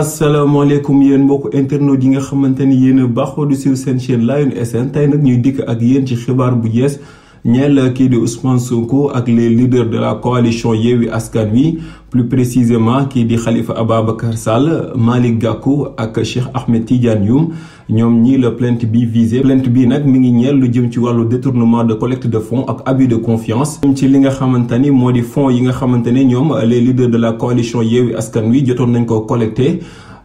asalaamaaleykum yéen mbokk internet yi nga xamante ni yéen a baaxoo di suivre seen chaîne Lion SN tey nag ñuy dikk ak yéen ci xibaar bu yees ñeel kii di Ousmane Sonko ak les leaders de la coalition Yewwi Askan Wi plus précisément kii di Khalifa Ababacar Sall Malick Gakou ak Cheikh Ahmed Tidiane Youm ñoom ñii la plainte bi visé. Plainte bi nag mi ngi ñeel lu jëm ci wàllu détournement de collecte de fonds ak abus de confiance ci li nga xamante ni moo di fonds yi nga xamante ne ñoom les leaders de la coalition Yewwi Askan Wi jotoon nañ ko collecté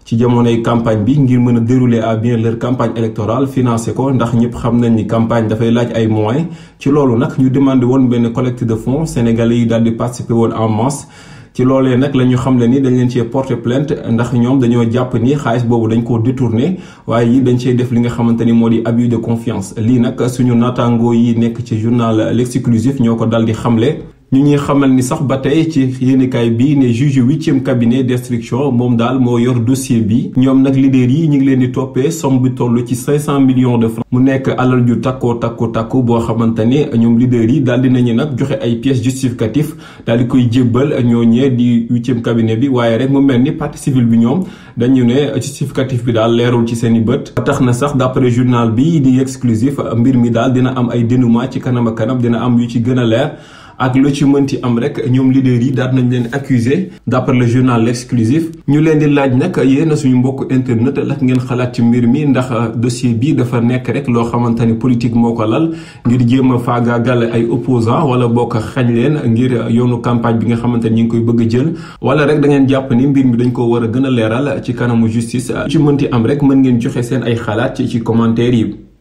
ci jamonoy campagne bi ngir mën a dérouler à bien leur campagne électorale financé ko ndax ñëpp xam nañ ni campagne dafay laaj ay moyens. ci loolu nag ñu demandé woon benn collecte de fonds sénégalais yi daal di participer woon en masse. ci loolee nag la ñu xam le ni dañ leen cee porter plainte ndax ñoom dañoo jàpp ni xaalis boobu dañ koo détourné waaye yi dañ cee def li nga xamante ni moo di abus de confiance. lii nag suñu naataangoo yi nekk ci journal L'Exclusif ñoo ko dal di xamle. ñu ñuy xamal ni sax ba tey ci yéenekaay bi ne juge 8e cabinet d'instruction moom daal moo yor dossier bi. ñoom nag leader yi ñu ngi leen di toppee somme bi toll ci 500 millions de francs. mu nekk alal ju takku boo xamante ne ñoom leader yi daal di nañu nag joxe ay pièces justificatives daal di koy jébbal ñooñee di 8e cabinet bi waaye rek mu mel ni partie civile bi ñoom dañu ne justificatif bi daal leerul ci seen i bët. tax na sax d'après journal bi di Exclusif mbir mi daal dina am ay dénouement ci kanam a kanam dina am yu ci gën a leer. ak lu ci mënti am rek ñoom leaders yi daal nañ leen accusé d'après le journal L'Exclusif. ñu leen di laaj nag yéen suñu mbokk internet la ngeen xalaat ci mbir mi ndax dossier bi dafa nekk rek loo xamante ni politique moo ko lal ngir jéem a faagaagal ay opposants wala bokk xañ leen ngir yoonu campagne bi nga xamante ni ñu ngi koy bëgg a jël wala rek da ngeen jàpp ni mbir mi dañ ko war a gën a leeral ci kanamu justice. ci mënti am rek mën ngeen joxe seen ay xalaat ci commentaire yi.